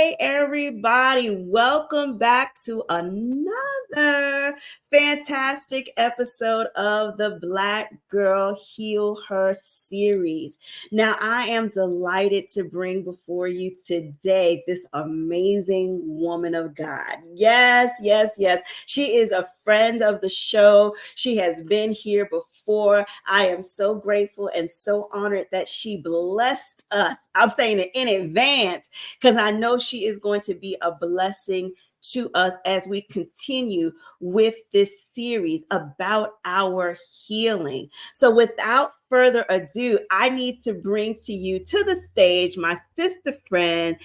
Hey, everybody, welcome back to another fantastic episode of the Black Girl Heal Her series. Now, I am delighted to bring before you today this amazing woman of God. Yes, yes, yes. She is a friend of the show. She has been here before. I am so grateful and so honored that she blessed us. I'm saying it in advance because I know she is going to be a blessing to us as we continue with this series about our healing. So without further ado, I need to bring to you to the stage my sister friend,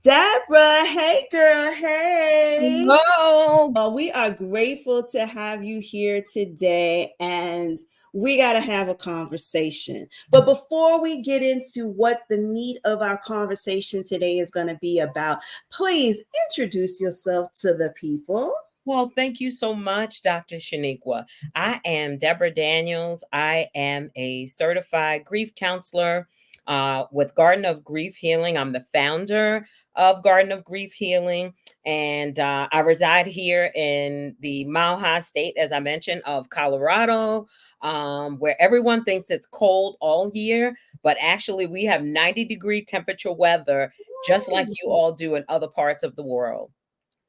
Debra. Hey, girl. Hey. Hello. We are grateful to have you here today, and we got to have a conversation. But before we get into what the meat of our conversation today is going to be about, please introduce yourself to the people. Well, thank you so much, Dr. Sheniqua. I am Debra Daniels. I am a certified grief counselor with Garden of Grief Healing. I'm the founder of Garden of Grief Healing, and I reside here in the Mile High State, as I mentioned, of Colorado, where everyone thinks it's cold all year, but actually we have 90-degree temperature weather, just like you all do in other parts of the world.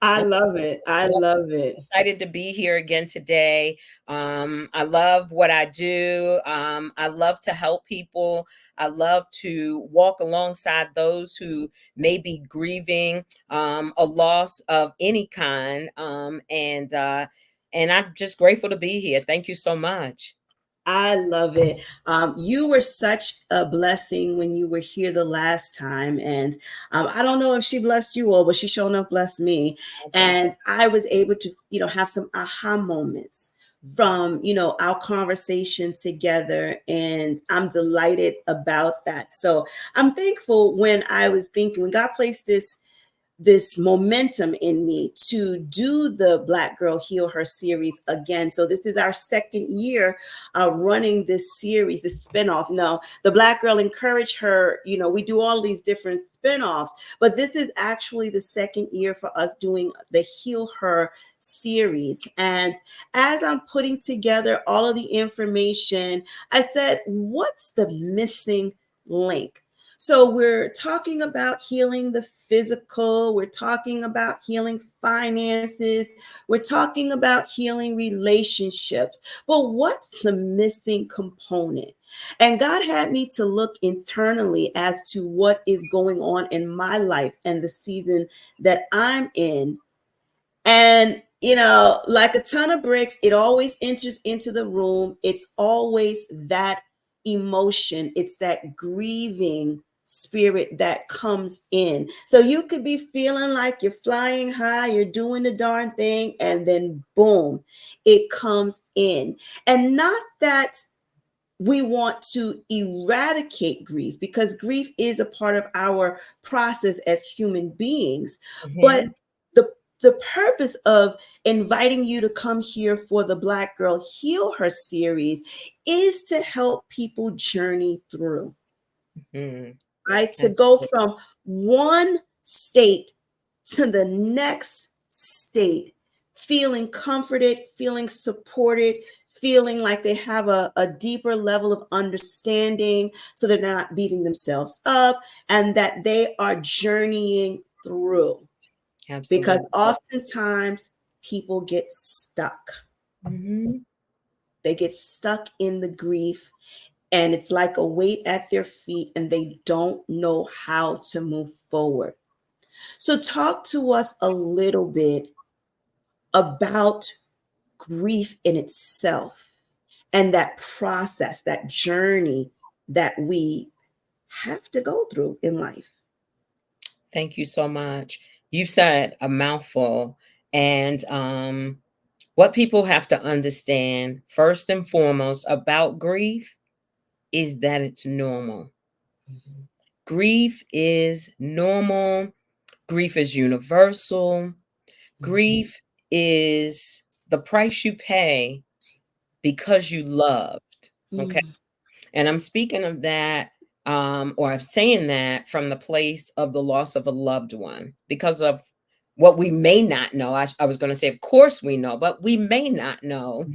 I love it. I love it. Excited to be here again today. I love what I do. I love to help people. I love to walk alongside those who may be grieving a loss of any kind. And I'm just grateful to be here. Thank you so much. I love it. You were such a blessing when you were here the last time. And I don't know if she blessed you all, but she sure enough blessed me. And I was able to, have some aha moments from, our conversation together. And I'm delighted about that. So I'm thankful when God placed this momentum in me to do the Black Girl Heal Her series again. So this is our second year running this series, this spinoff. No, the Black Girl Encourage Her, we do all these different spinoffs, but this is actually the second year for us doing the Heal Her series. And as I'm putting together all of the information, I said, what's the missing link? So we're talking about healing the physical. We're talking about healing finances. We're talking about healing relationships. But what's the missing component? And God had me to look internally as to what is going on in my life and the season that I'm in. And like a ton of bricks, it always enters into the room. It's always that emotion. It's that grieving spirit that comes in. So you could be feeling like you're flying high, you're doing the darn thing, and then boom, it comes in. And not that we want to eradicate grief, because grief is a part of our process as human beings. But the purpose of inviting you to come here for the Black Girl Heal Her series is to help people journey through, right? To go from one state to the next state, feeling comforted, feeling supported, feeling like they have a deeper level of understanding, so they're not beating themselves up, and that they are journeying through. Absolutely. Because oftentimes people get stuck. They get stuck in the grief, and it's like a weight at their feet, and they don't know how to move forward. So talk to us a little bit about grief in itself and that process, that journey that we have to go through in life. Thank you so much. You've said a mouthful. And what people have to understand, first and foremost, about grief is that it's normal. Grief is normal. Grief is universal. Grief is the price you pay because you loved. Okay. And I'm speaking of that or I'm saying that from the place of the loss of a loved one, because of what we may not know. I was going to say, of course we know, but we may not know.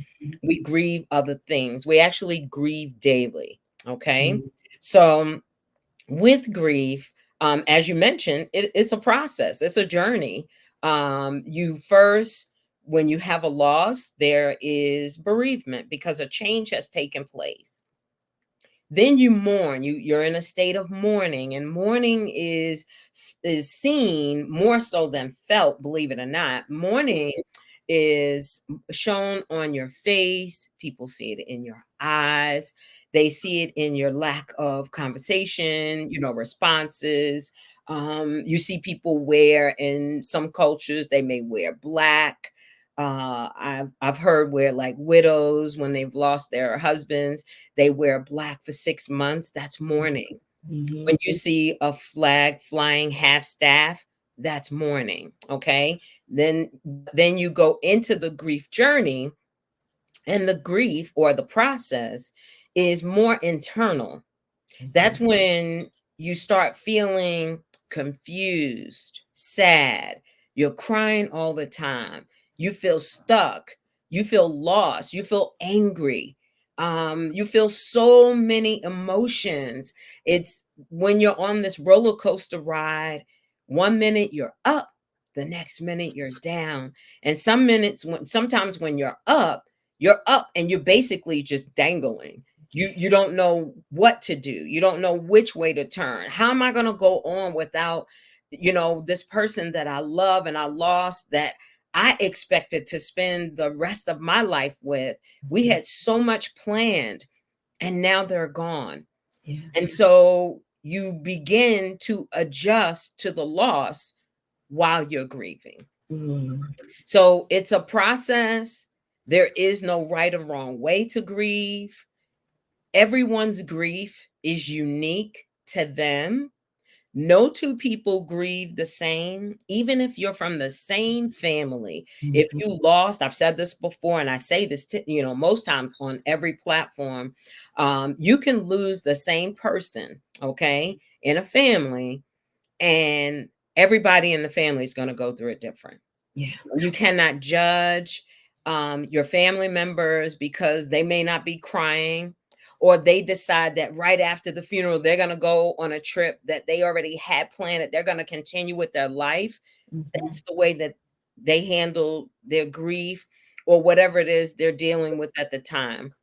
We grieve other things. We actually grieve daily. Okay. Mhm. So with grief, as you mentioned, it's a process, it's a journey. You first, when you have a loss, there is bereavement because a change has taken place. Then you mourn. You're in a state of mourning, and mourning is seen more so than felt, believe it or not. Mourning is shown on your face. People see it in your eyes. They see it in your lack of conversation, responses. You see people wear, in some cultures, they may wear black. I've heard where, like, widows, when they've lost their husbands, they wear black for 6 months. That's mourning. Mhm. When you see a flag flying half staff, that's mourning. Okay. Then you go into the grief journey, and the grief, or the process, is more internal. That's Mhm. when you start feeling confused, sad. You're crying all the time. You feel stuck. You feel lost. You feel angry. You feel so many emotions. It's when you're on this roller coaster ride. One minute you're up, the next minute you're down. And sometimes when you're up and you're basically just dangling. You don't know what to do. You don't know which way to turn. How am I going to go on without, this person that I love and I lost, that I expected to spend the rest of my life with? We Mhm. had so much planned, and now they're gone. Yeah. And so you begin to adjust to the loss while you're grieving. Mhm. So it's a process. There is no right or wrong way to grieve. Everyone's grief is unique to them. No two people grieve the same, even if you're from the same family. If Mhm. you lost, I've said this before, and I say this to, most times on every platform, you can lose the same person, okay, in a family, and everybody in the family is going to go through it different. Yeah. You cannot judge your family members because they may not be crying, or they decide that right after the funeral they're going to go on a trip that they already had planned, that they're going to continue with their life. Mhm. That's the way that they handle their grief, or whatever it is they're dealing with at the time.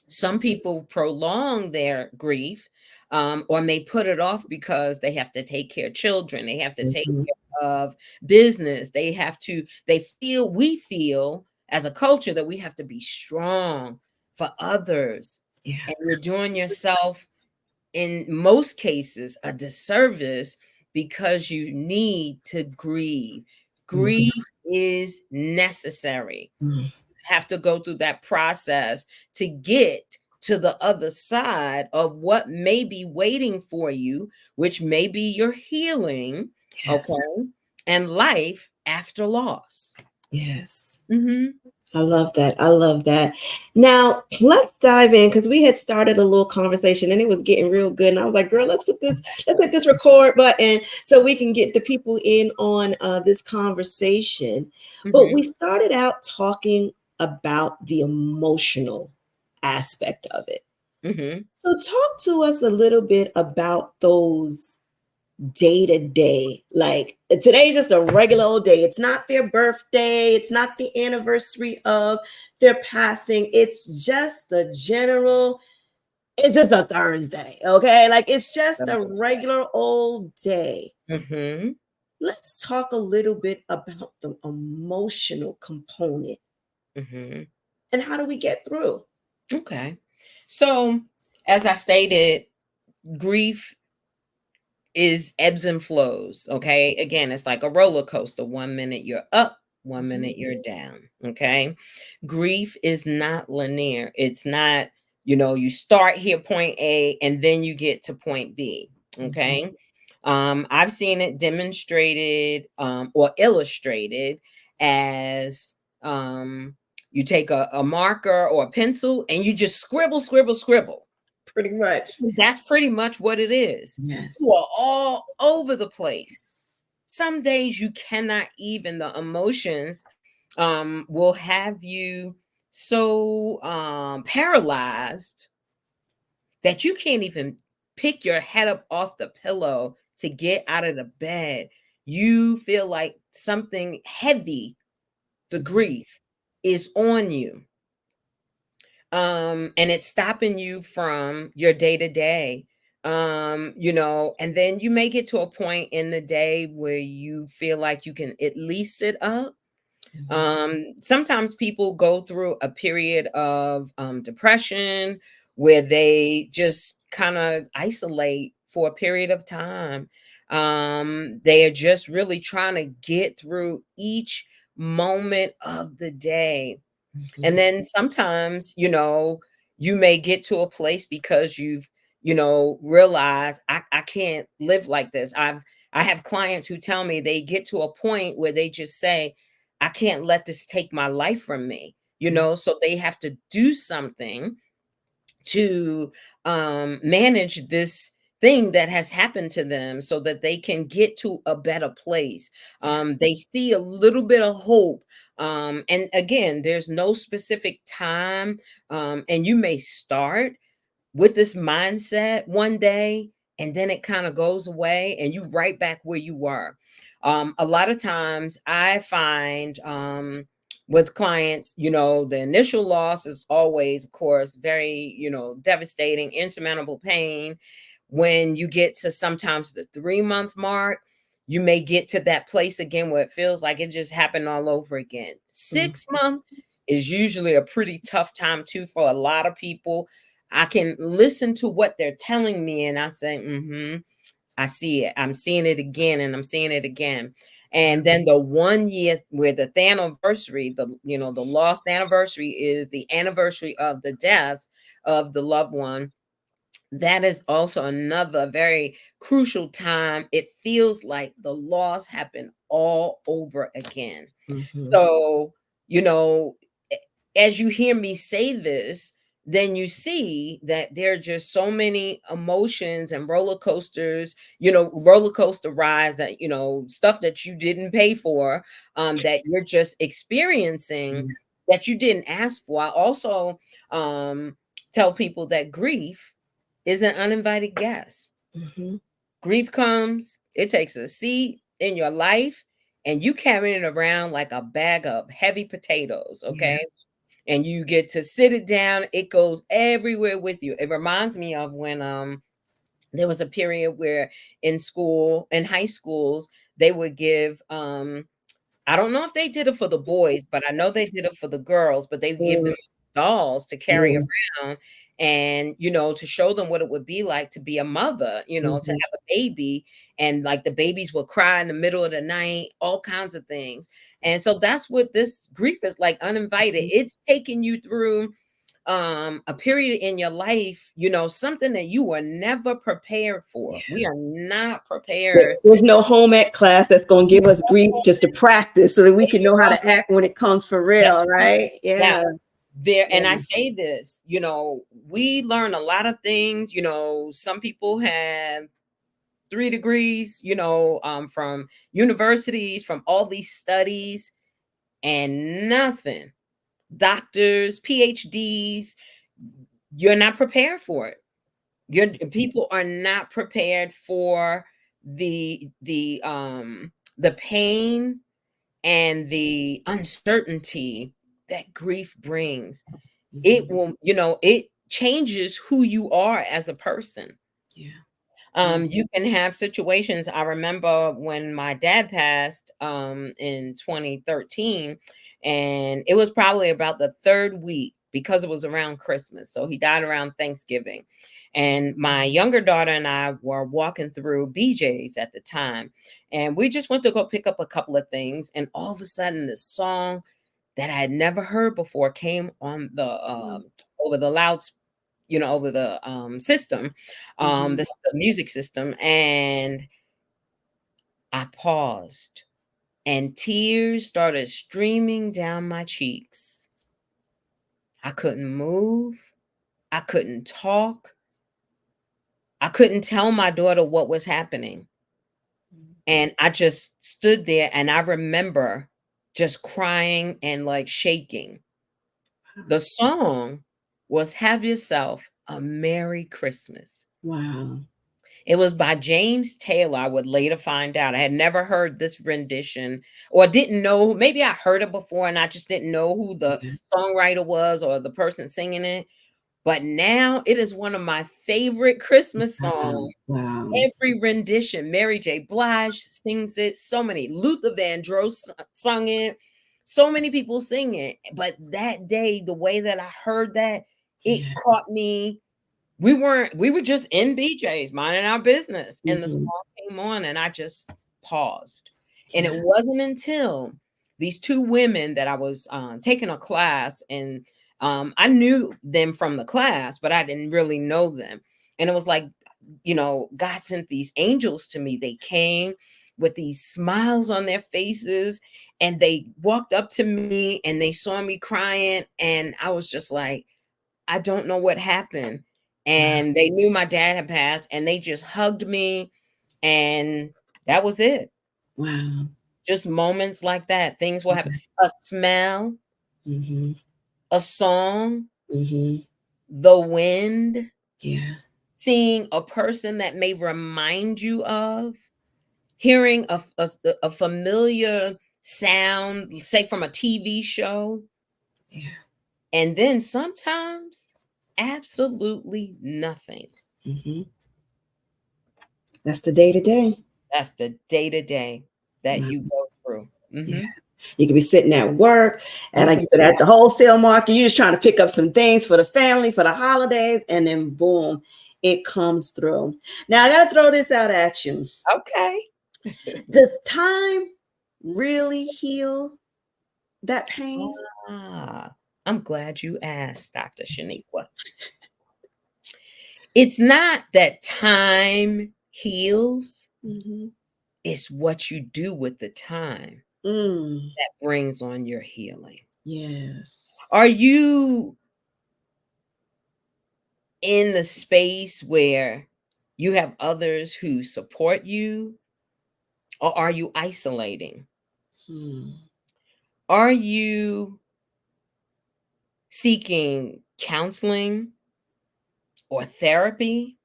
Some people prolong their grief, or may put it off because they have to take care of children, they have to take Mhm. care of business, we feel as a culture that we have to be strong for others. Yeah. And you're doing yourself, in most cases, a disservice, because you need to grieve. Mhm. Grief is necessary. Mhm. Have to go through that process to get to the other side of what may be waiting for you, which may be your healing, Yes. okay, and life after loss. Yes. Hmm. I love that. I love that. Now let's dive in because we had started a little conversation and it was getting real good. And I was like, girl, let's hit this record button so we can get the people in on this conversation. But Hmm. we started out talking about the emotional aspect of it. Hmm. So talk to us a little bit about those day to day. Like today's just a regular old day. It's not their birthday. It's not the anniversary of their passing. It's just a general, it's just a Thursday. Okay. Like it's just a regular old day. Hmm. Let's talk a little bit about the emotional component Hmm. and how do we get through? Okay. So, as I stated, grief is ebbs and flows. Okay. Again, it's like a roller coaster. One minute you're up, one Mhm. minute you're down. Okay. Grief is not linear. It's not, you start here, point A, and then you get to point B. Mhm. Okay. I've seen it demonstrated, or illustrated as, you take a marker or a pencil and you just scribble, scribble, scribble. Pretty much. That's pretty much what it is. You Yes. are all over the place. Some days you cannot even, the emotions will have you so paralyzed that you can't even pick your head up off the pillow to get out of the bed. You feel like something heavy, the Mhm. grief, is on you. And it's stopping you from your day to day. And then you may get to a point in the day where you feel like you can at least sit up. Mhm. Sometimes people go through a period of depression where they just kind of isolate for a period of time. They are just really trying to get through each moment of the day. And Mhm. then sometimes, you may get to a place because you've, realized I can't live like this. I have clients who tell me they get to a point where they just say, I can't let this take my life from me, so they have to do something to manage this thing that has happened to them so that they can get to a better place. They see a little bit of hope. And again, there's no specific time. And you may start with this mindset one day and then it kind of goes away and you right back where you were. A lot of times I find with clients, the initial loss is always, of course, very, devastating, insurmountable pain. When you get to sometimes the 3 month mark, you may get to that place again where it feels like it just happened all over again. Mhm. 6 month is usually a pretty tough time too for a lot of people. I can listen to what they're telling me and I say, I see it. I'm seeing it again and I'm seeing it again. Yeah. And then the 1 year where the anniversary, the lost anniversary is the anniversary of the death of the loved one. That is also another very crucial time. It feels like the loss happened all over again. Mhm. So, you know, as you hear me say this, then you see that there are just so many emotions and roller coasters, roller coaster rides that, stuff that you didn't pay for, that you're just experiencing Yeah. that you didn't ask for. I also tell people that grief is an uninvited guest. Mhm. Grief comes, it takes a seat in your life, and you carrying it around like a bag of heavy potatoes, Yeah. okay? And you get to sit it down. It goes everywhere with you. It reminds me of when there was a period where in high schools, they would give I don't know if they did it for the boys, but I know they did it for the girls, but they would give Mm. them dolls to carry Mm. around and, to show them what it would be like to be a mother, to Mhm. have a baby. And like the babies will cry in the middle of the night, all kinds of things. And so that's what this grief is like, uninvited. Mhm. It's taking you through a period in your life, something that you were never prepared for. We are not prepared. There's no home ec class that's going to give us grief just to practice so that we can know how to act when it comes for real, That's right. right? Now, Yeah. and I Yeah. say this, we learn a lot of things. Some people have 3 degrees, from universities, from all these studies, and nothing. Doctors, PhDs, you're not prepared for it. People are not prepared for the pain and the uncertainty that grief brings. It Mhm. will, it changes who you are as a person. Yeah. Yeah. You can have situations. I remember when my dad passed in 2013, and it was probably about the third week because it was around Christmas. So he died around Thanksgiving. And my younger daughter and I were walking through BJ's at the time, and we just went to go pick up a couple of things. And all of a sudden, this song that I had never heard before came on the Mm. over the louds, over the system, Mhm. the music system, and I paused, and tears started streaming down my cheeks. I couldn't move. I couldn't talk. I couldn't tell my daughter what was happening. And I just stood there and I remember just crying and like shaking. The song was Have Yourself a Merry Christmas. Wow. It was by James Taylor. I would later find out. I had never heard this rendition or didn't know. Maybe I heard it before and I just didn't know who the Yeah. songwriter was or the person singing it. But now it is one of my favorite Christmas Wow. songs. Wow. Every rendition, Mary J. Blige sings it. So many. Luther Vandross sung it. So many people sing it. But that day, the way that I heard that, it Yeah. caught me. We were just in BJ's minding our business. And the Mhm. song came on and I just paused. And it Yeah. wasn't until these two women that I was taking a class and I knew them from the class, but I didn't really know them. And it was like, God sent these angels to me. They came with these smiles on their faces and they walked up to me and they saw me crying. And I was just like, I don't know what happened. Wow. And they knew my dad had passed and they just hugged me. And that was it. Wow. Just moments like that. Things will happen. A smell, Mhm. a song, Mhm. the wind, Yeah. seeing a person that may remind you of, hearing a familiar sound, say from a TV show, Yeah. and then sometimes absolutely nothing. Mhm. That's the day to day. That's the day to day that Wow. you go through. Yeah. Mhm. You could be sitting at work, and like Mhm. you said, at the wholesale market, you're just trying to pick up some things for the family for the holidays, and then boom, it comes through. Now I got to throw this out at you. Okay. Does time really heal that pain? Ah, I'm glad you asked, Dr. Sheniqua. It's not that time heals, Mm-hmm. it's what you do with the time Mm, that brings on your healing. yes. Are you in the space where you have others who support you, or are you isolating? Hmm. Are you seeking counseling or therapy?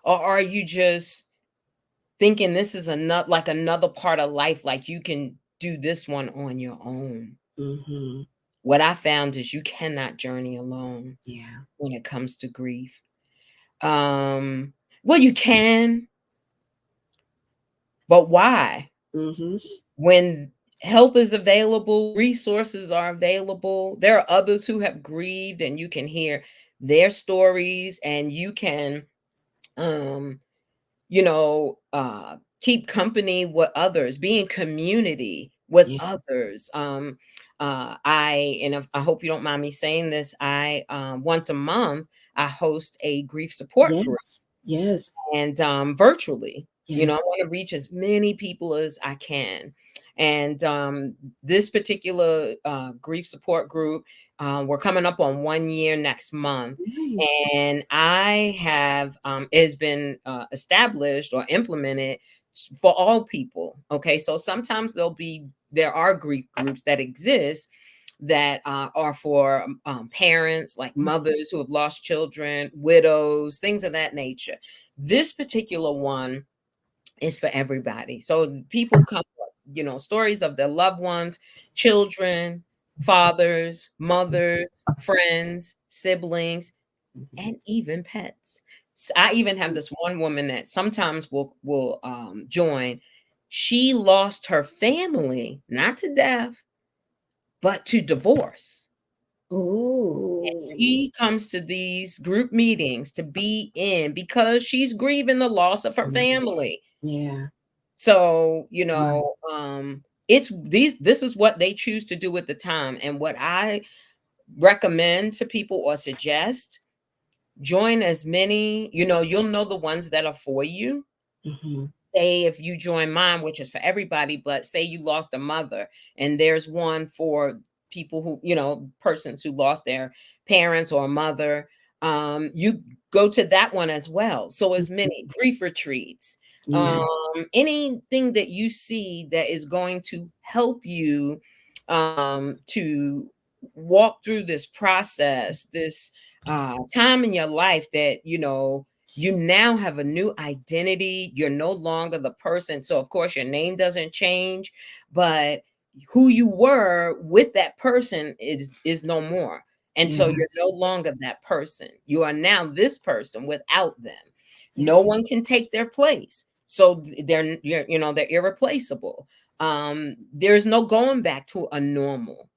Or are you just thinking this is another part of life, like you can do this one on your own? Mm-hmm. What I found is you cannot journey alone Yeah. when it comes to grief. Um, well, you can, but why? Mm-hmm. When help is available, resources are available. There are others who have grieved, and you can hear their stories, and you can um keep company with others, be in community with Yeah. others. I hope you don't mind me saying this. I once a month I host a grief support group Yes. Yes. and virtually. I Yes. want to reach as many people as I can. And this particular grief support group, we're coming up on 1 year next month. Nice. And I have, it has been established or implemented for all people. Okay. So sometimes there are grief groups that exist that are for parents, like mothers who have lost children, widows, things of that nature. This particular one is for everybody. So people come, stories of their loved ones, children, fathers, mothers, friends, siblings, Mhm. and even pets. I even have this one woman that sometimes will join. She lost her family, not to death, but to divorce. Oh. She comes to these group meetings to be in because she's grieving the loss of her family. Yeah. So, Wow. this is what they choose to do at the time. And what I recommend to people or suggest, join as many, you'll know the ones that are for you. Mm-hmm. Say if you join mine, which is for everybody, but say you lost a mother and there's one for people who, persons who lost their parents or a mother. you go to that one as well. So as many grief retreats, Yeah. anything that you see that is going to help you to walk through this process, this time in your life that, you now have a new identity. You're no longer the person. So, of course, your name doesn't change, but who you were with that person is no more. And so Yeah. you're no longer that person. You are now this person without them. No Yes. one can take their place. So they're irreplaceable. There's no going back to a normal.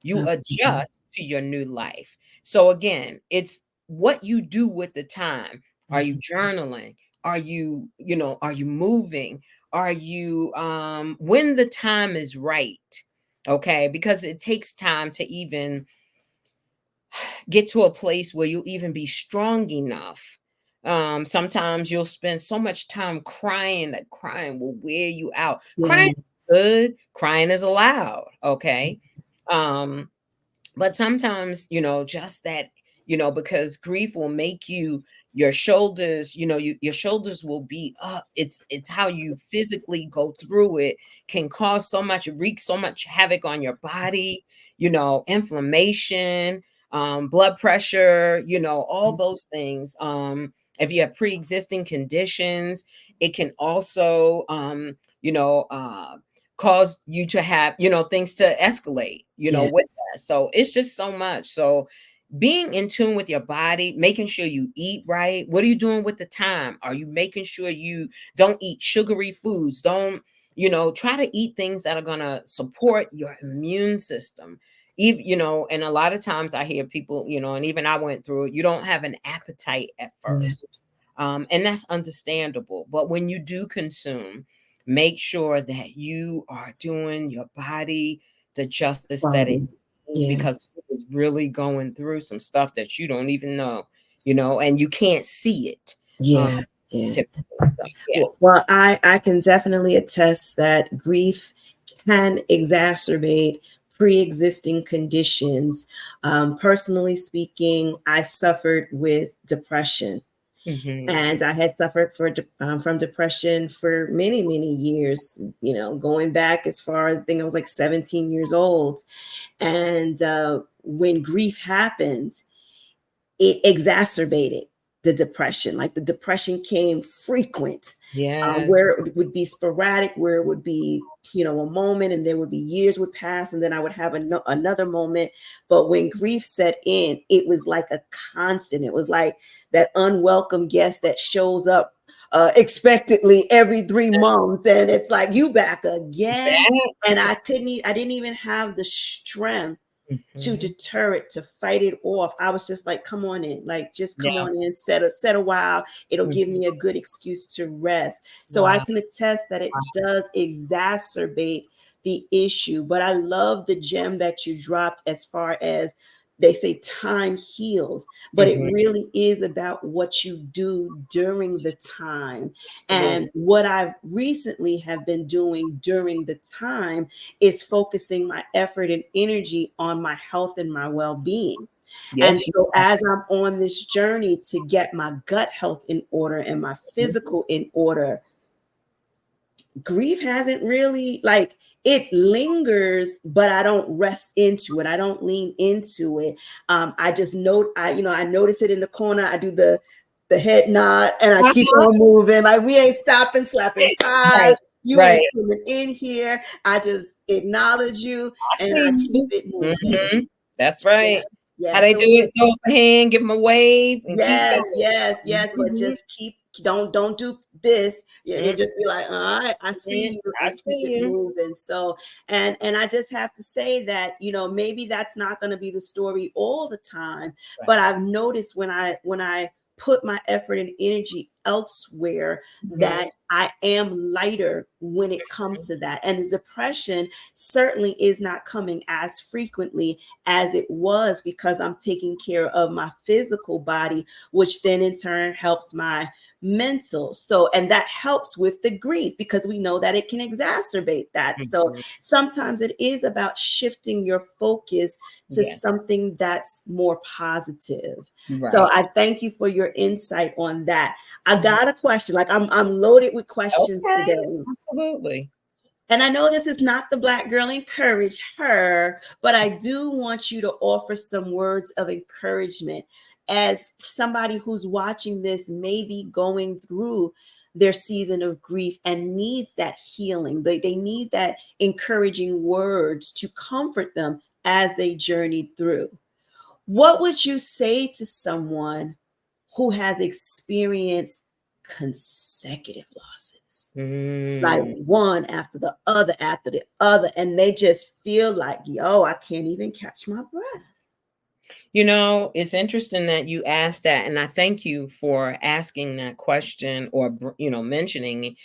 You Absolutely. adjust to your new life. So again, it's what you do with the time. Are you Mhm. journaling? Are you moving? Are you when the time is right? Okay, because it takes time to even get to a place where you'll even be strong enough. Sometimes you'll spend so much time crying that crying will wear you out. Crying is Yes. good, crying is allowed, okay? Um, but sometimes, just that, because grief will make your shoulders, your shoulders will be up. It's how you physically go through it can cause so much, wreak so much havoc on your body, inflammation, blood pressure, all those things. If you have pre-existing conditions, it can also cause you to have, things to escalate, with Yes. that. So it's just so much. So being in tune with your body, making sure you eat right. What are you doing with the time? Are you making sure you don't eat sugary foods? Don't, try to eat things that are going to support your immune system. Even, and a lot of times I hear people, and even I went through it, you don't have an appetite at Yeah. first. And that's understandable. But when you do consume, make sure that you are doing your body the justice that it Quality. needs, Yeah. because it is really going through some stuff that you don't even know, and you can't see it. Um, Yeah. Yeah. typically. So, yeah. Well, I can definitely attest that grief can exacerbate pre-existing conditions. Personally speaking, I suffered with depression, Hmm. and I had suffered from depression for many, many years. Going back as far as I think I was like 17 years old, and when grief happened, it exacerbated the depression. Like the depression came frequent, Yeah. where it would be sporadic, where it would be, a moment, and there would be years would pass, and then I would have another moment. But when grief set in, it was like a constant. It was like that unwelcome guest that shows up expectedly every 3 months, and it's like, you back again. And Back. I didn't even have the strength to Mhm. deter it, to fight it off. I was just like, come on in, like just come Yeah. on in, set a while. It'll give Mhm. me a good excuse to rest. So I Wow. can attest that it does exacerbate the issue. But I love the gem that you dropped as far as they say time heals, but it Mhm. really is about what you do during the time. And Absolutely. what I've recently have been doing during the time is focusing my effort and energy on my health and my well-being. And Yes, you so are. as I'm on this journey to get my gut health in order and my Mhm. physical in order, grief hasn't really, like, it lingers, but I don't rest into it. I don't lean into it. I just note, I notice it in the corner. I do the head nod, and I keep Uh-huh. on moving. Like, we ain't stopping, slapping Right. tires. You Right. ain't coming in here. I just acknowledge you, I and I see keep you. it moving. Mhm. That's Yeah. right. Yeah. How they So do it, throw up a hand, give them a wave, and keep yes, going. yes, yes, but Mhm. just keep, don't do this. And you Mhm. just be like, all right, I see you, I and keep see it you. moving. So, and I just have to say that, maybe that's not going to be the story all the time, but Right. I've noticed when I put my effort and energy elsewhere, Mhm. that I am lighter when it comes to that. And the depression certainly is not coming as frequently as it was, because I'm taking care of my physical body, which then in turn helps mental. So, and that helps with the grief because we know that it can exacerbate that. So Mhm. sometimes it is about shifting your focus to Yes. something that's more positive. So Right. I thank you for your insight on that. I Mhm. got a question. Like I'm loaded with questions Okay. today. Absolutely. And I know this is not the Black Girl Encourage Her, but I do want you to offer some words of encouragement as somebody who's watching this, maybe going through their season of grief and needs that healing. They need that encouraging words to comfort them as they journey through. What would you say to someone who has experienced consecutive losses? Like Mm. one after the other, and they just feel like, yo, I can't even catch my breath. It's interesting that you asked that, and I thank you for asking that question or mentioning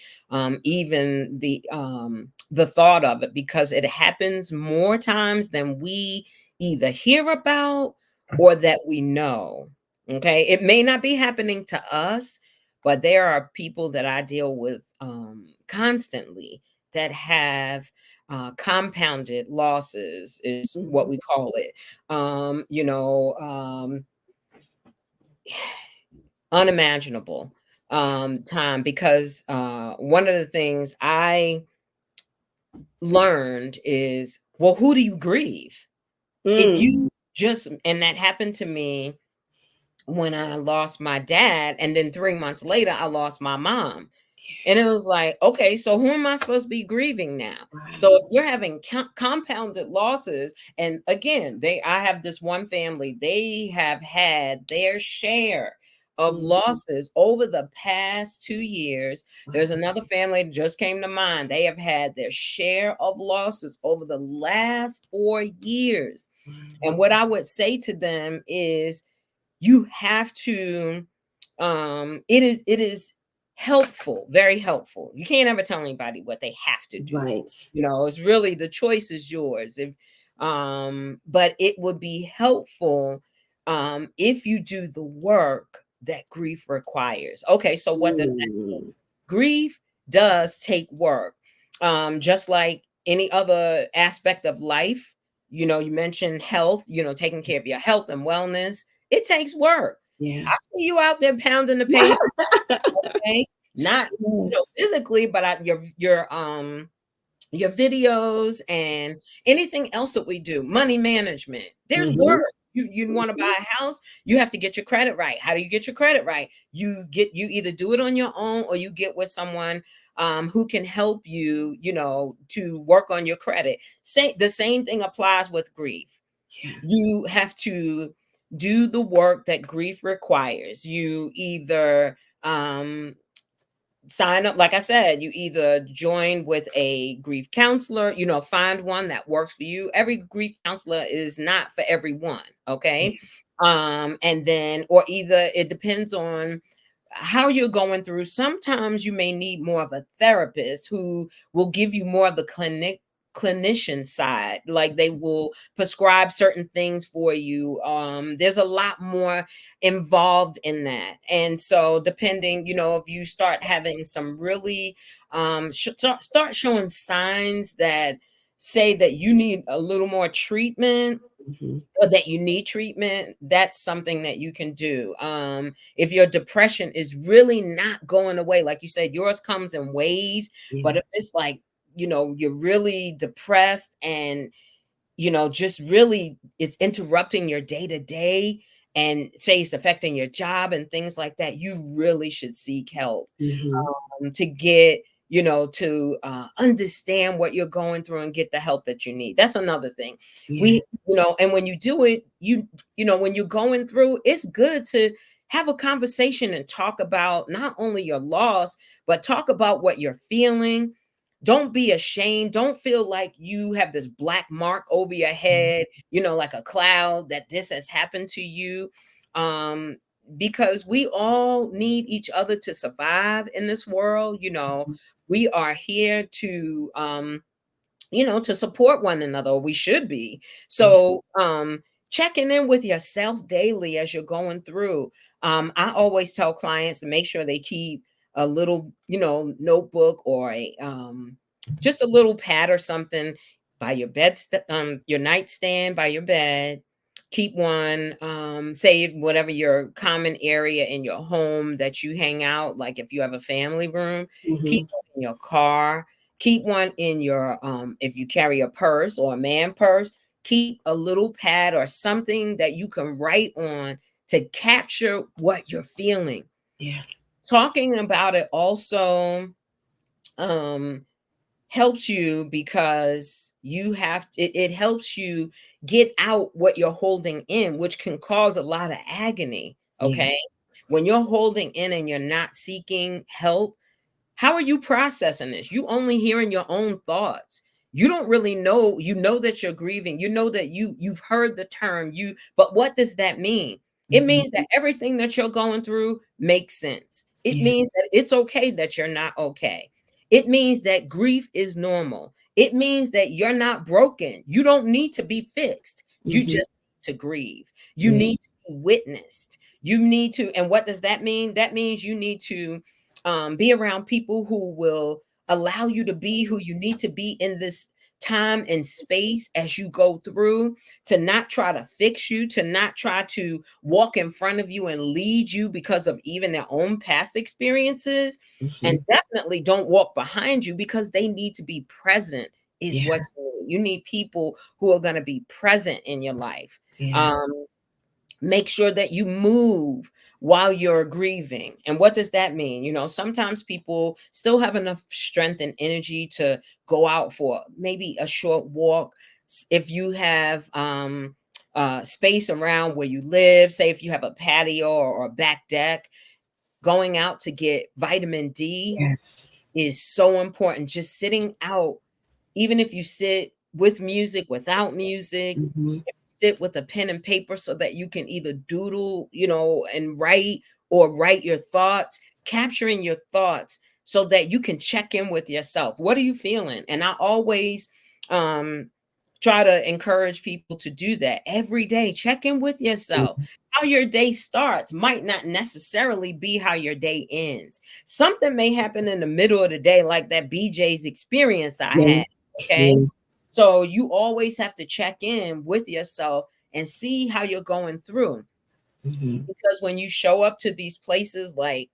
even the thought of it because it happens more times than we either hear about or that we know. Okay, it may not be happening to us, but there are people that I deal with constantly that have compounded losses, is what Mhm. we call it. um, you know, um, Unimaginable time because one of the things I learned is, well, who do you grieve? If Mm. you just, and that happened to me when I lost my dad, and then 3 months later, I lost my mom. And it was like, okay, so who am I supposed to be grieving now? So Right. if you're having compounded losses, and again, I have this one family, they have had their share of Mhm. losses over the past 2 years. There's Wow. another family that just came to mind. They have had their share of losses over the last 4 years. And what I would say to them is, you have to it is helpful, very helpful. You can't ever tell anybody what they have to do. Right. It's really, the choice is yours. If But it would be helpful if you do the work that grief requires. Okay, so what does that mean? Mm. Grief does take work, just like any other aspect of life. You mentioned health, taking care of your health and wellness. It takes work. Yeah. I see you out there pounding the pavement, okay? Not, Yes. physically, but your videos and anything else that we do, money management. There's Mhm. work. You want to Mhm. buy a house, you have to get your credit right. How do you get your credit right? You either do it on your own or you get with someone who can help you, to work on your credit. The same thing applies with grief. Yes. You have to do the work that grief requires. You either sign up, like I said, you either join with a grief counselor, find one that works for you. Every grief counselor is not for everyone, Yeah. okay? And then, or either it depends on how you're going through. Sometimes you may need more of a therapist who will give you more of the clinician side, like they will prescribe certain things for you. There's a lot more involved in that. And so depending, if you start having some really start showing signs that say that you need a little more treatment, Mhm. or that you need treatment, that's something that you can do. If your depression is really not going away, like you said, yours comes in waves, but Yeah. if it's like, you're really depressed and just really it's interrupting your day to day, and say it's affecting your job and things like that, you really should seek help, Mhm. to get, to understand what you're going through and get the help that you need. That's another thing. Yeah. And when you do it, when you're going through, it's good to have a conversation and talk about not only your loss, but talk about what you're feeling. Don't be ashamed. Don't feel like you have this black mark over your head, like a cloud, that this has happened to you. Um, because we all need each other to survive in this world. We are here to support one another. We should be. Yeah. So, checking in with yourself daily as you're going through. I always tell clients to make sure they keep a little, notebook or a just a little pad or something by your your nightstand by your bed. Keep one, say whatever your common area in your home that you hang out, like if you have a family room, keep Hmm. one in your car, keep one in your if you carry a purse or a man purse, keep a little pad or something that you can write on to capture what you're feeling. Yeah. Talking about it also um helps you because it helps you get out what you're holding in, which can cause a lot of agony. Yeah. Okay, when you're holding in and you're not seeking help, how are you processing this? You only hearing your own thoughts. You don't really know. You know that you're grieving. You know that you've heard the term but what does that mean? It Hmm. means that everything that you're going through makes sense. It Yeah. means that it's okay that you're not okay. It means that grief is normal. It means that you're not broken. You don't need to be fixed. You Hmm. just need to grieve. You Yeah. need to be witnessed. You need to, and what does that mean? That means you need to be around people who will allow you to be who you need to be in this time and space as you go through, to not try to fix you, to not try to walk in front of you and lead you because of even their own past experiences. And Hmm. definitely don't walk behind you because they need to be present, is Yeah. what you need people who are going to be present in your life. Yeah. Um, Make sure that you move while you're grieving. And what does that mean? Sometimes people still have enough strength and energy to go out for maybe a short walk. If you have space around where you live, say if you have a patio or a back deck, going out to get vitamin D Yes. is so important. Just sitting out, even if you sit with music, without music, Hmm. sit with a pen and paper so that you can either doodle, and write, or write your thoughts, capturing your thoughts so that you can check in with yourself. What are you feeling? And I always um try to encourage people to do that every day. Check in with yourself. How your day starts might not necessarily be how your day ends. Something may happen in the middle of the day, like that BJ's experience I Yeah. had. Okay. Yeah. So you always have to check in with yourself and see how you're going through. Hmm. Because when you show up to these places like,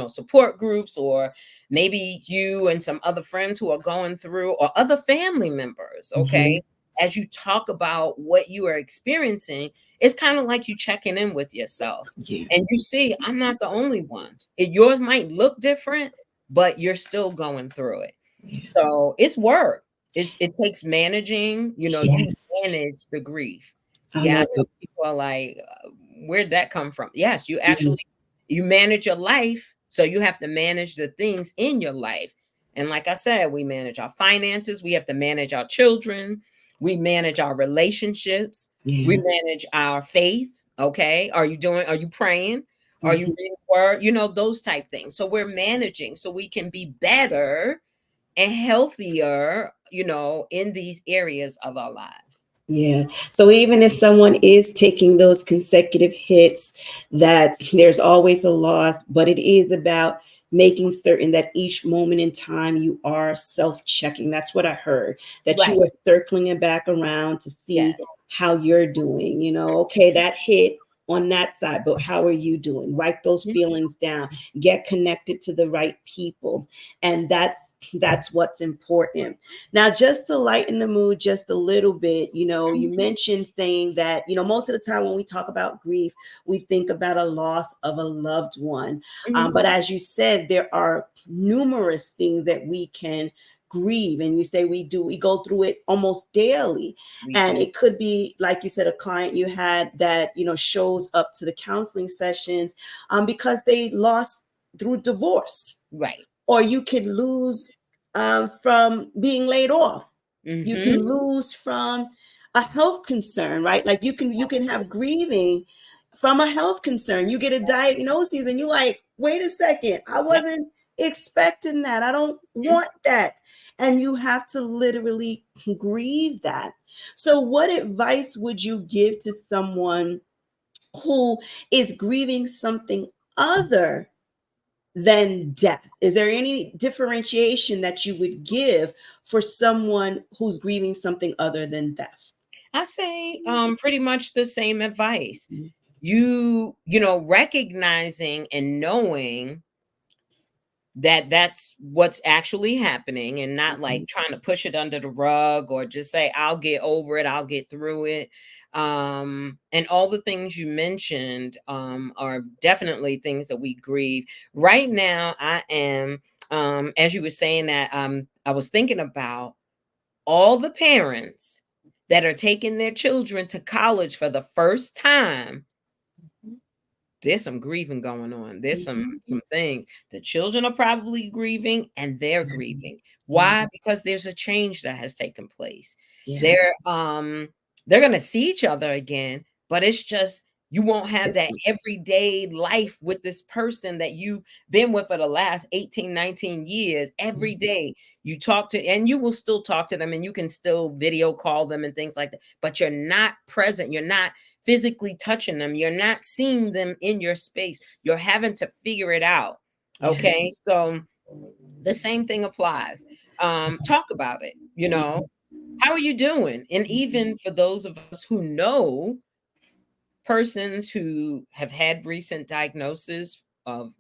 support groups, or maybe you and some other friends who are going through, or other family members, Hmm. okay, as you talk about what you are experiencing, it's kind of like you checking in with yourself. Yeah. And you see, I'm not the only one. Yours might look different, but you're still going through it. Yeah. So it's work. It takes managing, you Yes. manage the grief. I Yeah, I love know it. people are like, where'd that come from? Yes, you Yeah. actually, you manage your life, so you have to manage the things in your life. And like I said, we manage our finances, we have to manage our children, we manage our relationships, we Yeah. manage our faith. Okay, are you praying? Are you Mhm. reading the word? Those type things. So we're managing so we can be better and healthier, in these areas of our lives. Yeah. So even if someone is taking those consecutive hits, that there's always a loss, but it is about making certain that each moment in time you are self-checking. That's what I heard, that you Right. are circling it back around to see Yes. how you're doing. Okay, that hit on that side, but how are you doing? Write those Mhm. feelings down, get connected to the right people. And that's what's important. Now, just to lighten the mood just a little bit, you mentioned saying that, most of the time when we talk about grief, we think about a loss of a loved one. Mhm. But as you said, there are numerous things that we can grieve. And you say we go through it almost daily. We And do. it could be, like you said, a client you had that, shows up to the counseling sessions because they lost through divorce, Right. or you could lose from being laid off. You can Mhm. lose from a health concern, right? Like you can have grieving from a health concern. You get a diagnosis and you're like, wait a second, I Yep. wasn't expecting that. I don't Mhm. want that. And you have to literally grieve that. So what advice would you give to someone who is grieving something other than death? Is there any differentiation that you would give for someone who's grieving something other than death? I say pretty much the same advice. Mhm. Recognizing and knowing that that's what's actually happening, and not like trying to push it under the rug or just say I'll get over it, I'll get through it. And all the things you mentioned are definitely things that we grieve. Right now I am, as you were saying that, I was thinking about all the parents that are taking their children to college for the first time. There's some grieving going on. There's some Mhm. things. The children are probably grieving and they're Mhm. grieving. Yeah, Why? Because there's a change that has taken place. yeah, They're gonna see each other again, but it's just you won't have that different. everyday life with this person that you've been with for the last 18, 19 years. Every Mhm. day you talk to, and you will still talk to them, and you can still video call them and things like that, but you're not present. You're not physically touching them. You're not seeing them in your space. You're having to figure it out. Yeah, Okay. So the same thing applies. Talk about it. yeah. How are you doing? And even for those of us who know persons who have had recent diagnosis of,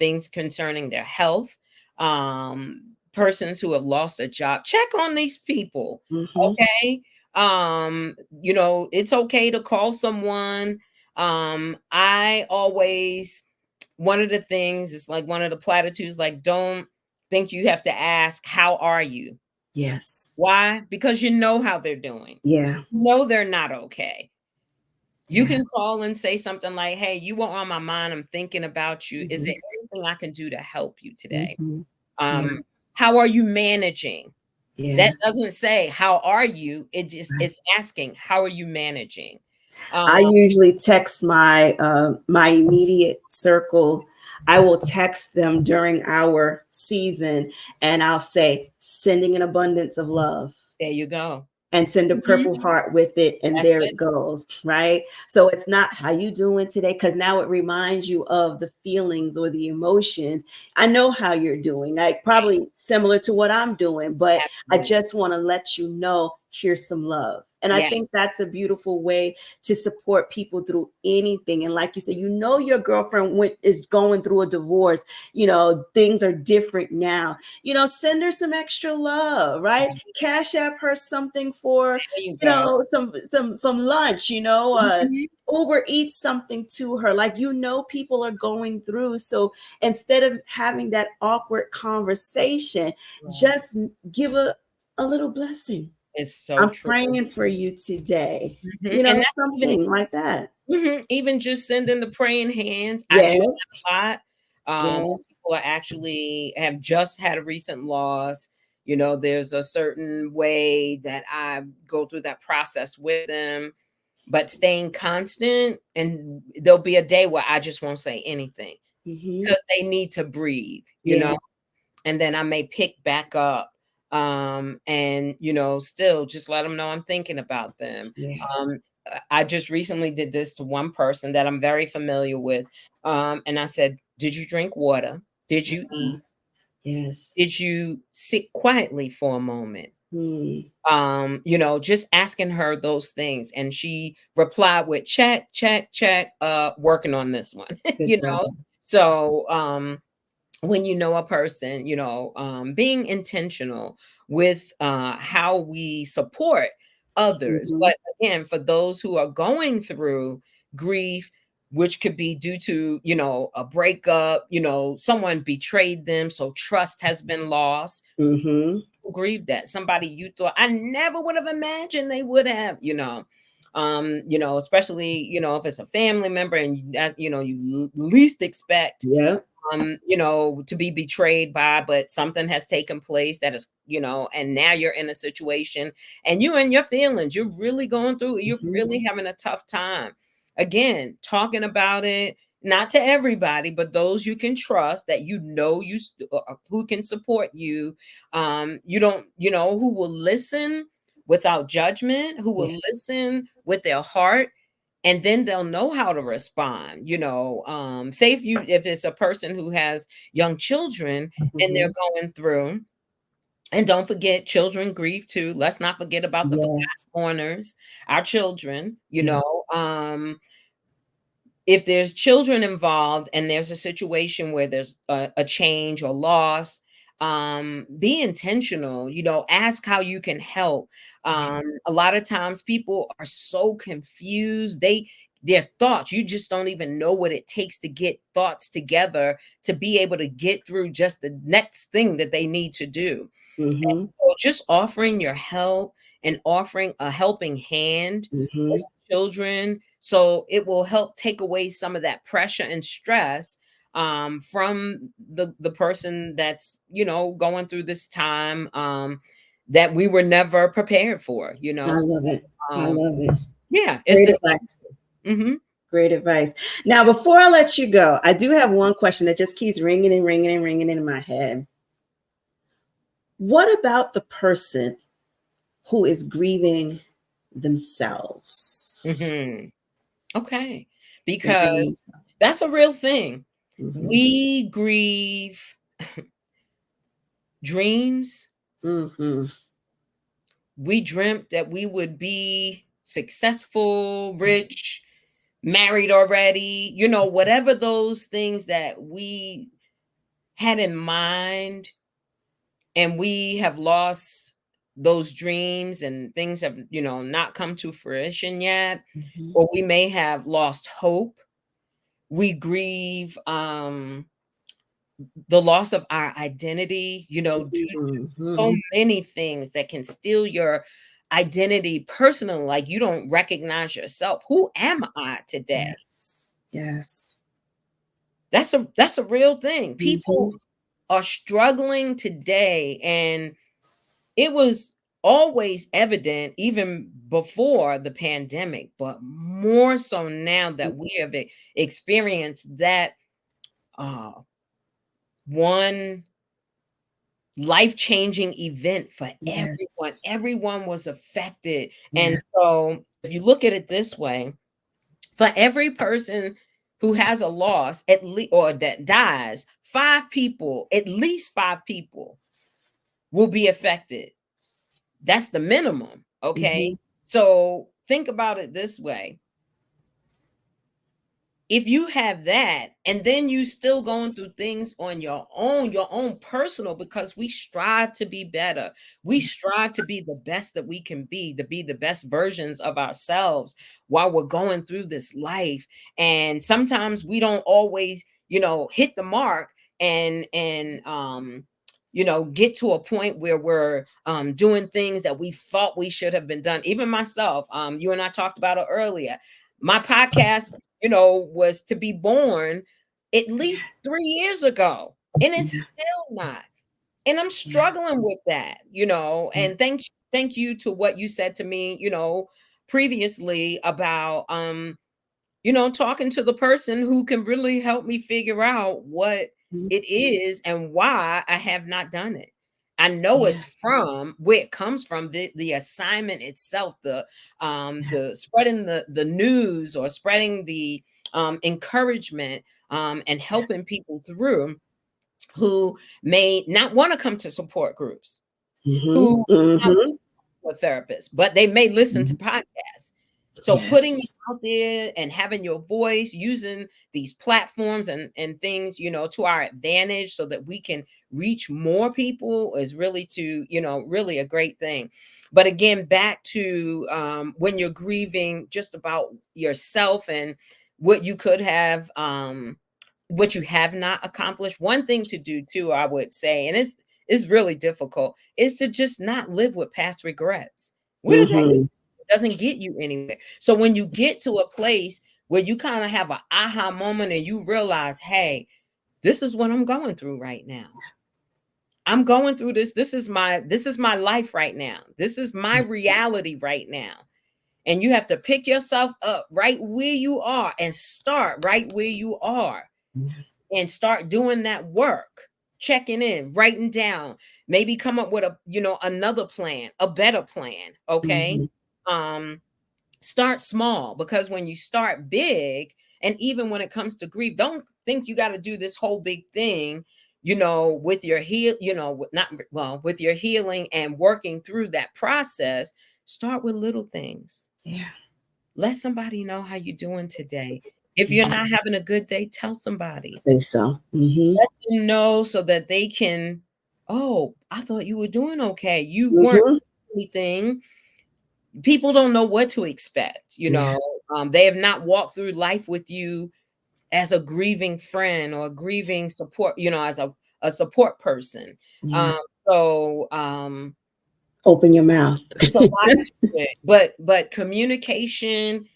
things concerning their health, persons who have lost a job, check on these people. Mhm. Okay. It's okay to call someone. I always, one of the things is like one of the platitudes, like, don't think you have to ask, how are you? Yes. Why? Because you know how they're doing. Yeah, No, they're not okay. You yeah. can call and say something like, "Hey, you were on my mind. I'm thinking about you. Is there Mhm. anything I can do to help you today? Mhm. Yeah, Um, how are you managing?" yeah. That doesn't say, "How are you?" Right. It's asking, "How are you managing?" I Um, usually text my immediate circle. I will text them during our season, and I'll say, "Sending an abundance of love." there you go. And send a Mhm. purple heart with it, and That's there it. it goes, right? So it's not how you doing today, because now it reminds you of the feelings or the emotions. I know how you're doing, like probably similar to what I'm doing, but I Absolutely. just want to let you know here's some love. And I think Yes. that's a beautiful way to support people through anything. And like you said, your girlfriend is going through a divorce. Things are different now. Send her some extra love, right? Cash app her something for, There you go. some lunch, Mhm. Uber eats something to her. Like, people are going through. So instead of having that awkward conversation, Right. just give a little blessing. It's so I'm true. praying for you today. And that's even Something like that. even just sending the praying hands. I do Yes. that a lot. Yes. People are actually have just had a recent loss. There's a certain way that I go through that process with them, but staying constant. And there'll be a day where I just won't say anything Hmm. because they need to breathe. Yeah. And then I may pick back up, and still just let them know I'm thinking about them. Yeah. I just recently did this to one person that I'm very familiar with, and I said, "Did you drink water? Did you Uh, eat? yes. Did you sit quietly for a moment?" Hmm. Just asking her those things, and she replied with, "Check, check, check, working on this one." Good you job. know so when you know a person, being intentional with how we support others. Hmm. But again, for those who are going through grief, which could be due to, a breakup, someone betrayed them, so trust has been lost. Hmm. Who grieved that? Somebody you thought I never would have imagined they would have. Especially, if it's a family member and that, you least expect Yeah. to be betrayed by, but something has taken place that is, and now you're in a situation and you and your feelings, you're really going through, you're Hmm. really having a tough time. Again, talking about it, not to everybody, but those you can trust that who can support you. You don't, who will listen without judgment, who will Yes. listen with their heart, and then they'll know how to respond. Say if it's a person who has young children and they're Mhm. going through, and don't forget, children grieve too. Let's not forget about the forgotten Yes. mourners, our children. Yeah. If there's children involved and there's a situation where there's a change or loss, be intentional. Ask how you can help. A lot of times people are so confused. Their thoughts, you just don't even know what it takes to get thoughts together to be able to get through just the next thing that they need to do. Mhm. So just offering your help and offering a helping hand with Mhm. children, so it will help take away some of that pressure and stress, from the person that's going through this time, that we were never prepared for. I love it. I Um, love it. yeah, it's Great this. advice. Hmm. Great advice. Now, before I let you go, I do have one question that just keeps ringing and ringing and ringing in my head. What about the person who is grieving themselves? Hmm. Okay, They're grieving because that's themselves. a real thing. Mhm. We grieve dreams. Mhm. We dreamt that we would be successful, rich, married already, whatever those things that we had in mind, and we have lost those dreams, and things have, not come to fruition yet, Mhm. or we may have lost hope. We grieve the loss of our identity, due to so Mhm. many things that can steal your identity personally. Like, you don't recognize yourself. Who am I today? Yes. Yes. That's a real thing. People Mhm. are struggling today, and it was always evident even before the pandemic, but more so now that we have experienced that uh, one life-changing event for everyone. Yes. Everyone was affected. And Yes. so if you look at it this way, for every person who has a loss, at least, or that dies, at least 5 people will be affected. That's the minimum. Okay. Mhm. So think about it this way. If you have that, and then you still going through things on your own personal, because we strive to be better, we strive to be the best that we can be, to be the best versions of ourselves while we're going through this life. And sometimes we don't always hit the mark, and get to a point where we're doing things that we thought we should have been done. Even myself, you and I talked about it earlier. My podcast, was to be born at least 3 years ago, and it's Yeah. still not. And I'm Yeah. struggling with that, Yeah. and thank you to what you said to me, previously about talking to the person who can really help me figure out what Mhm. it is and why I have not done it. I know Yeah. it's from where it comes from, the assignment itself, the spreading the news, or spreading the encouragement, and helping people through who may not want to come to support groups, Mhm. who Mhm. a therapist, but they may listen to Mhm. podcasts. So putting it Yes. out there and having your voice, using these platforms and things, to our advantage, so that we can reach more people, is really a great thing. But again, back to when you're grieving just about yourself and what you could have, what you have not accomplished. One thing to do too, I would say, and it's really difficult, is to just not live with past regrets. Where does that get you? Mhm. It doesn't get you anywhere. So when you get to a place where you kind of have an aha moment, and you realize, hey, this is what I'm going through right now. I'm going through this. This is my life right now. This is my reality right now. And you have to pick yourself up right where you are, and start right where you are, and start doing that work, checking in, writing down, maybe come up with another plan, a better plan. Okay. Mhm. Um, start small, because when you start big, and even when it comes to grief, don't think you got to do this whole big thing, with your not well, with your healing and working through that process. Start with little things. Yeah. Let somebody know how you're doing today. If you're not having a good day, tell somebody. Say so. Mm-hmm. Let them know so that they can, oh, I thought you were doing okay. You weren't Mm-hmm. anything. People don't know what to expect. Yeah. They have not walked through life with you as a grieving friend or a grieving support, as a support person. Yeah. So Open your mouth. it's a lot to it. But communication,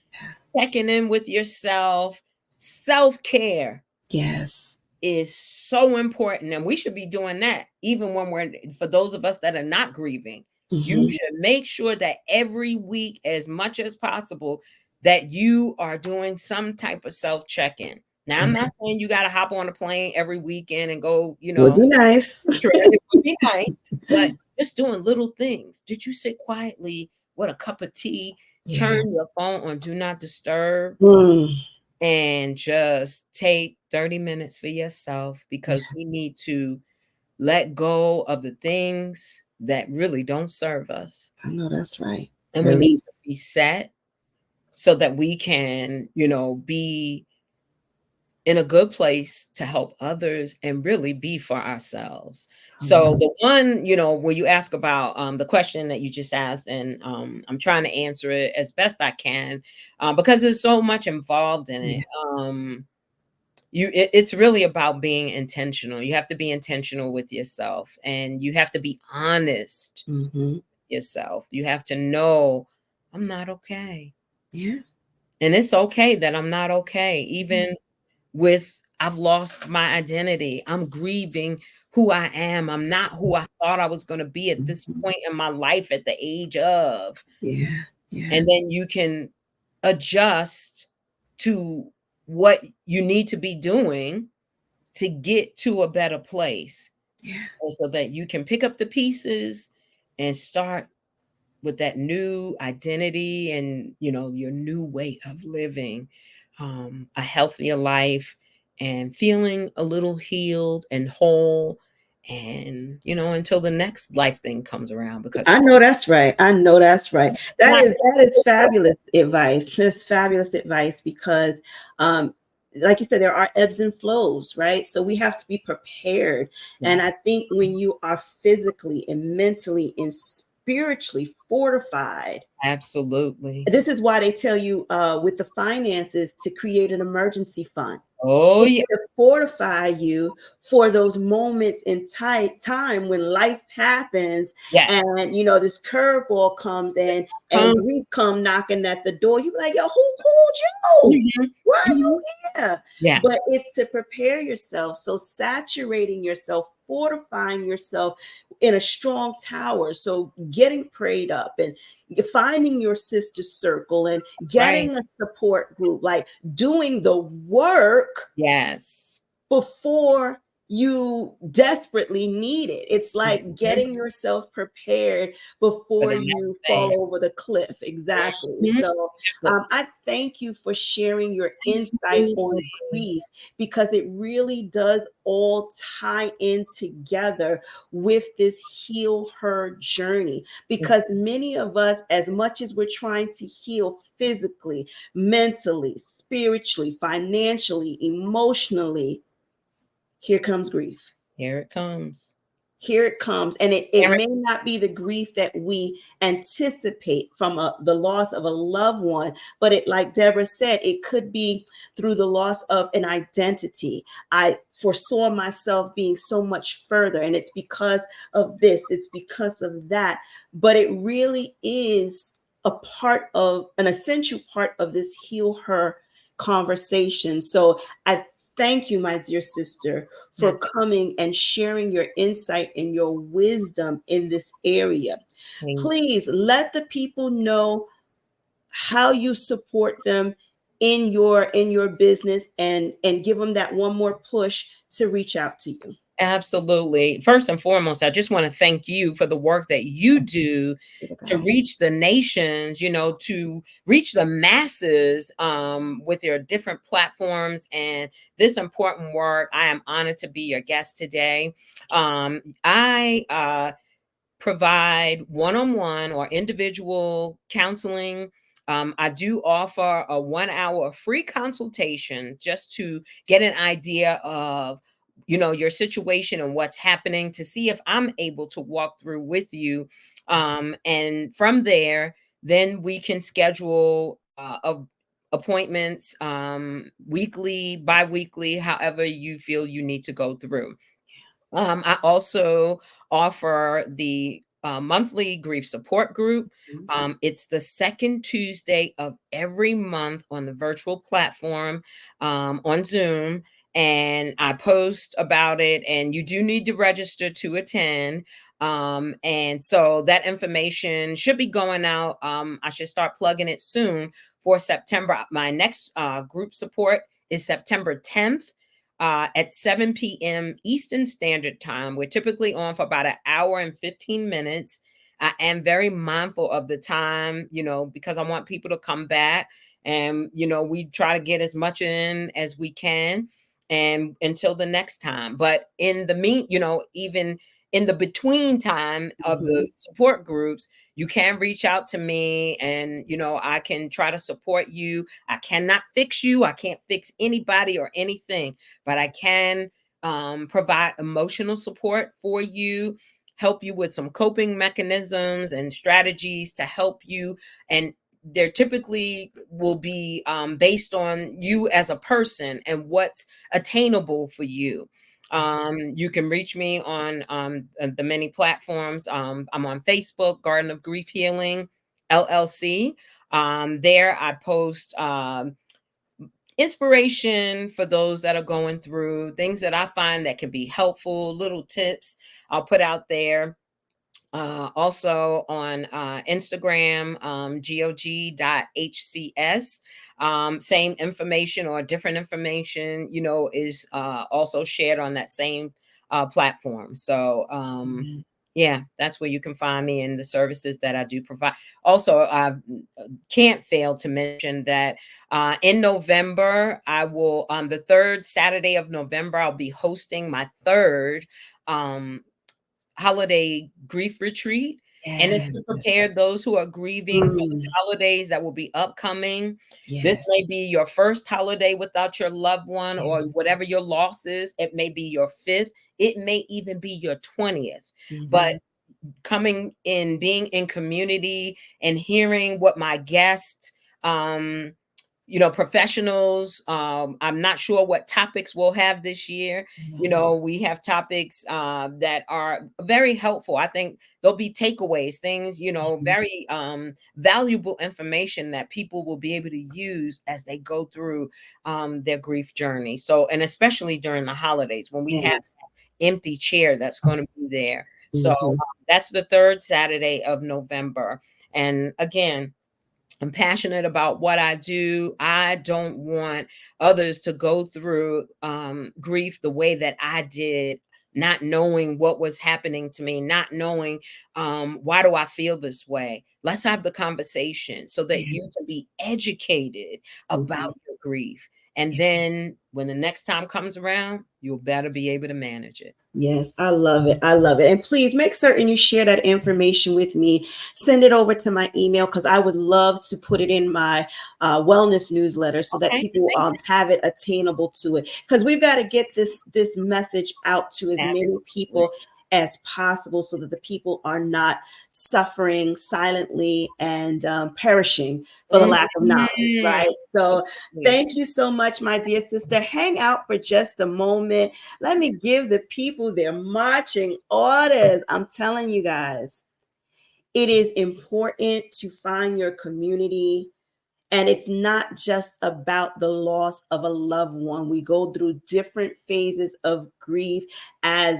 checking in with yourself, self-care Yes. is so important. And we should be doing that even when for those of us that are not grieving. You Mm-hmm. should make sure that every week, as much as possible, that you are doing some type of self check-in. Now, I'm Yeah. not saying you got to hop on a plane every weekend and go, Would be nice. trip. It would be nice, but just doing little things. Did you sit quietly with a cup of tea, turn Yeah. your phone on do not disturb, Mm. and just take 30 minutes for yourself? Because Yeah. we need to let go of the things that really don't serve us. I know that's right. And we need Release. to reset so that we can, be in a good place to help others and really be for ourselves. Oh, yeah. So the one, where you ask about the question that you just asked, and I'm trying to answer it as best I can, because there's so much involved in it. Yeah. It's really about being intentional. You have to be intentional with yourself, and you have to be honest Mm-hmm. yourself. You have to know I'm not okay. Yeah. And it's okay that I'm not okay. Yeah. Even with I've lost my identity. I'm grieving who I am. I'm not who I thought I was going to be at this Mhm. point in my life at the age of. Yeah. Yeah. And then you can adjust to what you need to be doing to get to a better place, Yeah. so that you can pick up the pieces and start with that new identity and your new way of living, a healthier life, and feeling a little healed and whole, and until the next life thing comes around, I because know that's right. I know that's right. That not is that is fabulous advice. Just fabulous advice because like you said, there are ebbs and flows, right? So we have to be prepared. And I yes, think when you are physically and mentally and spiritually fortified, absolutely. this is why they tell you with the finances to create an emergency fund. Oh It's yeah. to fortify you for those moments in time when life happens Yes. and this curveball comes and Come. grief come knocking at the door. You be like, yo, who called you? Mhm, Why are mhm. you here? Yeah. But it's to prepare yourself. So saturating yourself, fortifying yourself in a strong tower. So getting prayed up and finding your sister circle and Right. getting a support group, like doing the work Yes. before you desperately need it. It's like Mhm. getting yourself prepared For before the next you thing. fall over the cliff. Exactly. Mhm. So But I thank you for sharing your insight on absolutely. grief because it really does all tie in together with this heal her journey. Because many of us, as much as we're trying to heal physically, mentally, spiritually, financially, emotionally, here comes grief. Here it comes. Here it comes. And it may not be the grief that we anticipate from the loss of a loved one, but it, like Deborah said, it could be through the loss of an identity. I foresaw myself being so much further, and it's because of this, it's because of that. But it really is a part of an essential part of this heal her conversation. So I thank you, my dear sister, for coming and sharing your insight and your wisdom in this area. Absolutely. Please let the people know how you support them in your business and give them that one more push to reach out to you. Absolutely. First and foremost, I just want to thank you for the work that you do to reach the nations, to reach the masses with your different platforms and this important work. I am honored to be your guest today. I provide one-on-one or individual counseling. I do offer a 1 hour free consultation just to get an idea of your situation and what's happening, to see if I'm able to walk through with you, and from there then we can schedule appointments, weekly, bi-weekly, however you feel you need to go through. I also offer the monthly grief support group. It's the second Tuesday of every month on the virtual platform, on Zoom. And I post about it, and you do need to register to attend. And so that information should be going out. I should start plugging it soon for September. My next group support is September 10th, at 7 p.m. Eastern Standard Time. We're typically on for about an hour and 15 minutes. I am very mindful of the time, because I want people to come back. And, we try to get as much in as we can, and until the next time. But in the even in the between time of the support groups, you can reach out to me, and I can try to support you. I cannot fix you. I can't fix anybody or anything, but I can provide emotional support for you, help you with some coping mechanisms and strategies to help you. And there typically will be based on you as a person and what's attainable for you. You can reach me on the many platforms. I'm on Facebook, Garden of Grief Healing, LLC. There I post inspiration for those that are going through things that I find that can be helpful, little tips I'll put out there. Also on Instagram, gog.hcs. Same information or different information, is also shared on that same platform. So, yeah, that's where you can find me and the services that I do provide. Also, I can't fail to mention that in November, I will, on the third Saturday of November, I'll be hosting my third um, holiday grief retreat. And it's to prepare Yes. those who are grieving for the holidays that will be upcoming. This Yes. may be your first holiday without your loved one, Yeah. or whatever your loss is. It may be your fifth. It may even be your 20th. But coming in, being in community and hearing what my guests, um, professionals, I'm not sure what topics we'll have this year. We have topics that are very helpful. I think there'll be takeaways, things, very valuable information that people will be able to use as they go through their grief journey. So, and especially during the holidays when we have Yes. empty chair that's going to be there. So Mhm. that's the third Saturday of November. And again, I'm passionate about what I do. I don't want others to go through grief the way that I did, not knowing what was happening to me, not knowing why do I feel this way. Let's have the conversation so that Yeah. you can be educated Mhm. about your grief. And then when the next time comes around, you'll better be able to manage it. Yes, I love it. I love it. And please make certain you share that information with me. Send it over to my email because I would love to put it in my wellness newsletter so that Okay, people thank you. have it attainable to it. Because we've got to get this message out to as many Absolutely. people as possible so that the people are not suffering silently and perishing for the lack of knowledge, Mhm. right? So Absolutely. thank you so much, my dear sister. Hang out for just a moment. Let me give the people their marching orders. I'm telling you guys, it is important to find your community. And it's not just about the loss of a loved one. We go through different phases of grief. As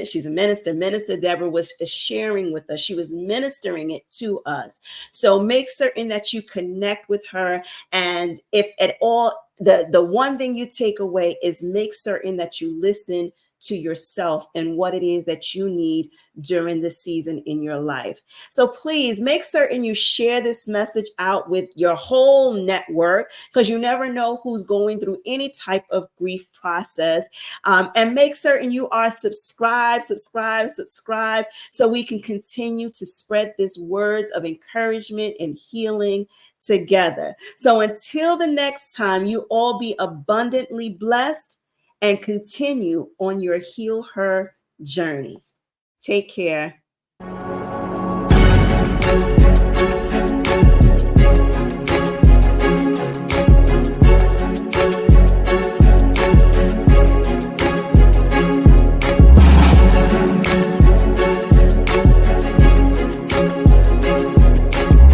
she's a minister. Minister Deborah was sharing with us. She was ministering it to us. So make certain that you connect with her. And if at all, the one thing you take away is make certain that you listen to yourself and what it is that you need during this season in your life. So please make certain you share this message out with your whole network, because you never know who's going through any type of grief process. And make certain you are subscribed, so we can continue to spread this words of encouragement and healing together. So until the next time, you all be abundantly blessed and continue on your Heal Her journey. Take care.